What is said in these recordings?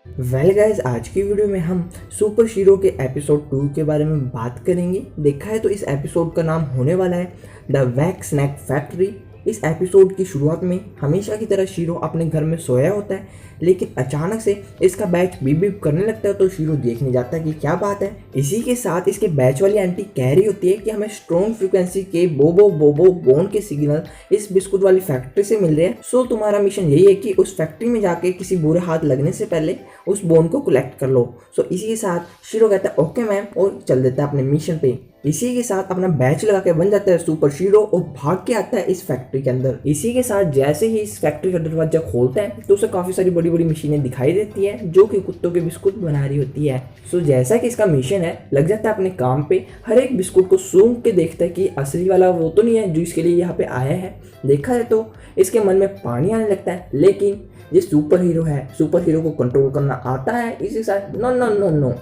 Well guys, आज की video में हम सुपर हीरो के एपिसोड 2 के बारे में बात करेंगे। देखा है तो इस एपिसोड का नाम होने वाला है द वैक्स स्नैक फैक्ट्री। इस एपिसोड की शुरुआत में हमेशा की तरह शीरो अपने घर में सोया होता है, लेकिन अचानक से इसका बैच बीप बीप करने लगता है तो शीरो देखने जाता है कि क्या बात है। इसी के साथ इसके बैच वाली आंटी कह रही होती है कि हमें स्ट्रॉन्ग फ्रीक्वेंसी के बोबो बोबो बोन के सिग्नल इस बिस्कुट वाली फैक्ट्री से मिल रहे हैं। सो तुम्हारा मिशन यही है कि उस फैक्ट्री में जाके किसी बुरे हाथ लगने से पहले उस बोन को कलेक्ट कर लो। सो इसी के साथ शीरो कहता है ओके मैम और चल देता है अपने मिशन पे। इसी के साथ अपना बैच लगा के बन जाता है सुपर हीरो और भाग के आता है इस फैक्ट्री के अंदर। इसी के साथ जैसे ही इस फैक्ट्री का दरवाजा खोलता है तो उसे काफी सारी बड़ी बड़ी मशीनें दिखाई देती है जो कि कुत्तों के बिस्कुट बना रही होती है। सो जैसा कि इसका मिशन है, लग जाता है अपने काम पे। हर एक बिस्कुट को सूंघ के देखता है कि असली वाला वो तो नहीं है जो इसके लिए यहाँ पे आया है। देखा है तो इसके मन में पानी आने लगता है, लेकिन ये सुपर हीरो है, सुपर हीरो को कंट्रोल करना आता है। इसी साथ नो नो नो नो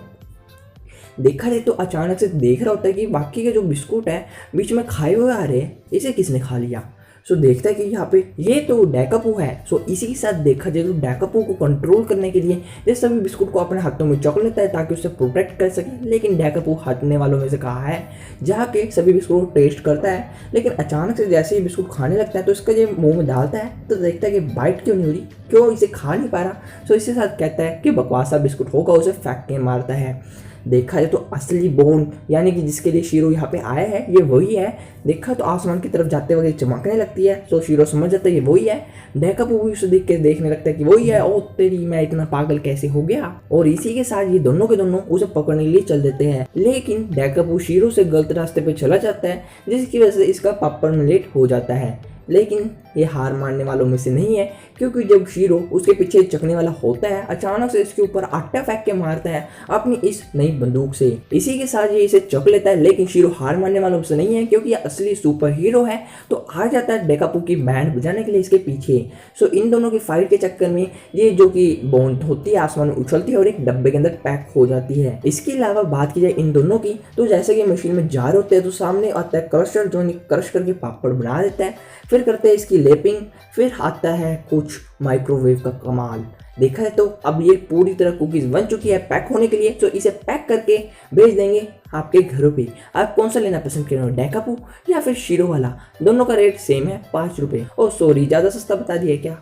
देखा जाए तो अचानक से देख रहा होता है कि बाकी के जो बिस्कुट है बीच में खाए हुए आ रहे हैं, इसे किसने खा लिया। सो देखता है कि यहाँ पे ये तो डेकापू है। सो इसी के साथ देखा जाए तो डेकापू को कंट्रोल करने के लिए ये सभी बिस्कुट को अपने हाथों में चौक लेता है ताकि उसे प्रोटेक्ट कर सके। लेकिन डेकापू हटने वालों में से कहा है जहाँ के सभी बिस्कुट को टेस्ट करता है, लेकिन अचानक से जैसे ही बिस्कुट खाने लगता है तो इसका ये मुंह में डालता है तो देखता है कि बाइट क्यों नहीं हो रही, क्यों इसे खा नहीं पा रहा। सो इसके साथ कहता है कि बकवासा बिस्कुट होगा, उसे फेंक के मारता है। देखा जाए तो असली बोन यानी कि जिसके लिए शीरो यहाँ पे आया है ये वही है। देखा तो आसमान की तरफ जाते वक्त चमकने लगती है तो शीरो समझ जाता है ये वही है। डेकापू भी उसे देख के देखने लगता है कि वही है। ओ तेरी, मैं इतना पागल कैसे हो गया। और इसी के साथ ये दोनों के दोनों उसे पकड़ने के लिए चल देते हैं, लेकिन डेकापू शीरो से गलत रास्ते पे चला जाता है जिसकी वजह से इसका पापड़ में लेट हो जाता है। लेकिन ये हार मानने वालों में से नहीं है, क्योंकि जब शीरो उसके पीछे चकने वाला होता है अचानक से इसके ऊपर आटा फेंक के मारता है अपनी इस नई बंदूक से। इसी के साथ ये इसे चक लेता है, लेकिन शीरो हार मानने वालों से नहीं है क्योंकि ये असली सुपर हीरो है। तो आ जाता है डेकापू की बैंड बजाने के लिए इसके पीछे। सो इन दोनों की फाइट के चक्कर में ये जो कि बोन होती है आसमान में उछलती है और एक डब्बे के अंदर पैक हो जाती है। इसके अलावा बात की जाए इन दोनों की तो जैसे कि मशीन में जा रहे होते हैं तो सामने आता है क्रशर जो क्रश करके पापड़ बना देता है। फिर करते हैं इसकी लेपिंग, फिर आता है कुछ माइक्रोवेव का कमाल। देखा है तो अब ये पूरी तरह कुकीज बन चुकी है पैक होने के लिए। तो इसे पैक करके भेज देंगे आपके घरों पे। आप कौन सा लेना पसंद करेंगे, डेकापू या फिर शीरो वाला? दोनों का रेट सेम है, 5 रुपये। ओ सॉरी, ज़्यादा सस्ता बता दिया क्या?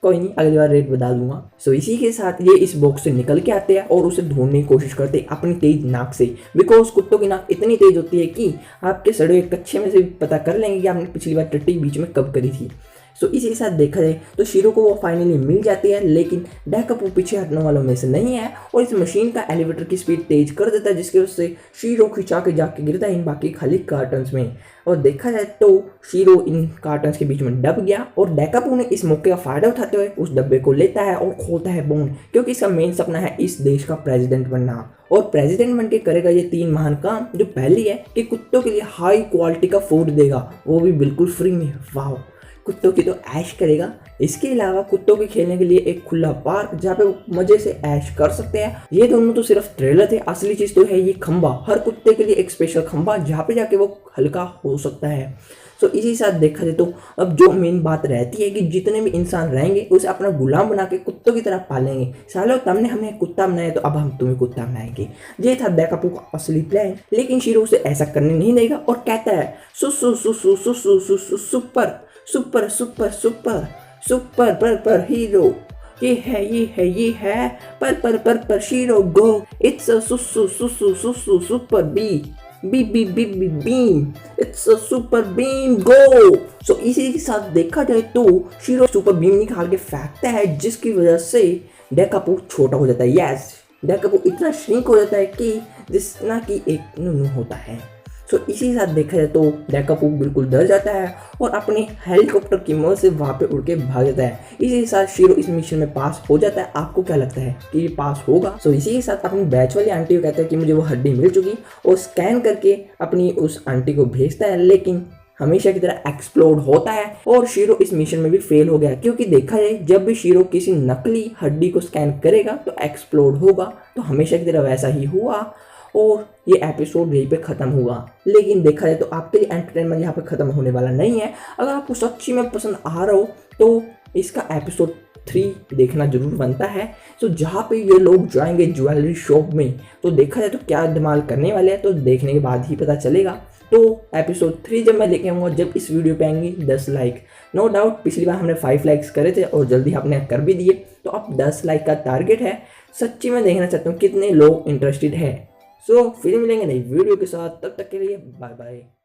कोई नहीं, अगली बार रेट बता दूंगा। सो इसी के साथ ये इस बॉक्स से निकल के आते हैं और उसे ढूंढने की कोशिश करते हैं अपनी तेज नाक से। बिकॉज कुत्तों की नाक इतनी तेज होती है कि आपके सड़े हुए कच्चे में से भी पता कर लेंगे कि आपने पिछली बार टट्टी बीच में कब करी थी। सो इसी के साथ देखा जाए तो शीरो को वो फाइनली मिल जाती है, लेकिन डेकापू पीछे हटने वालों में से नहीं है और इस मशीन का एलिवेटर की स्पीड तेज कर देता है जिसकी वजह से शीरो खिंचा के जाके गिरता है इन बाकी खाली कार्टन्स में। और देखा जाए तो शीरो इन कार्टन्स के बीच में दब गया और डेकापू ने इस मौके का फायदा उठाते हुए उस डब्बे को लेता है और खोलता है बोन, क्योंकि इसका मेन सपना है इस देश का प्रेसिडेंट बनना। और प्रेसिडेंट बन के करेगा ये 3 महान काम। जो पहली है कि कुत्तों के लिए हाई क्वालिटी का फूड देगा, वो भी बिल्कुल फ्री में। वाह, कुत्तों की तो ऐश करेगा। इसके अलावा कुत्तों के खेलने के लिए एक खुला पार्क जहाँ पे वो मजे से ऐश कर सकते हैं। ये दोनों तो सिर्फ ट्रेलर थे, असली चीज तो है ये खंबा। हर कुत्ते के लिए एक स्पेशल खंबा जहाँ पे जाके वो हल्का हो सकता है। सो इसी साथ देखा जाए तो अब जो मेन बात रहती है कि जितने भी इंसान रहेंगे उसे अपना गुलाम बना के कुत्तों की तरह पालेंगे। सालो तुमने हमें कुत्ता बनाया तो अब हम तुम्हें कुत्ता बनाएंगे। ये था डेकापू का असली प्लान, लेकिन शीरो उसे ऐसा करने नहीं देगा और कहता है सु सु सु सु सु सु सु सु super super super super super पर हीरो। ये है ये है ये है पर शीरो गो। इट्स अ सुसु सुसु सुसु सुपर बी बी बी बी बी beam. It's a super beam go. So इसी के साथ देखा जाए तो शीरो सुपर बीम निकाल के फेंकता है जिसकी वजह से डेकापू छोटा हो जाता है। यस, डेकापू इतना श्रिंक हो जाता है कि जितना कि एक नुनू होता है। सो इसी के साथ देखा जाए तो डेकापू बिल्कुल डर जाता है और अपने हेलीकॉप्टर की मदद से वहाँ पे उड़ के भाग जाता है। इसी के साथ शीरो इस मिशन में पास हो जाता है। आपको क्या लगता है कि ये पास होगा? सो इसी के साथ अपनी बैच वाली आंटी को कहता है कि मुझे वो हड्डी मिल चुकी और स्कैन करके अपनी उस आंटी को भेजता है, लेकिन हमेशा की तरह एक्सप्लोड होता है और शीरो इस मिशन में भी फेल हो गया। क्योंकि देखा जाए जब भी शीरो किसी नकली हड्डी को स्कैन करेगा तो एक्सप्लोड होगा, तो हमेशा की तरह वैसा ही हुआ और ये एपिसोड यहीं पे ख़त्म हुआ। लेकिन देखा जाए तो आपके लिए एंटरटेनमेंट यहाँ पे ख़त्म होने वाला नहीं है। अगर आपको सच्ची में पसंद आ रहा हो तो इसका एपिसोड 3 देखना जरूर बनता है। तो जहाँ पे ये लोग जाएंगे ज्वेलरी शॉप में, तो देखा जाए तो क्या धमाल करने वाले हैं, तो देखने के बाद ही पता चलेगा। तो एपिसोड 3 जब मैं लेके आऊँगा, जब इस वीडियो पे आएंगे 10 लाइक, नो डाउट पिछली बार हमने 5 लाइक्स करे थे और जल्दी हमने कर भी दिए, तो अब 10 लाइक का टारगेट है। सच्ची में देखना चाहता हूँ कितने लोग इंटरेस्टेड है। सो फिर मिलेंगे नई वीडियो के साथ, तब तक के लिए बाय बाय।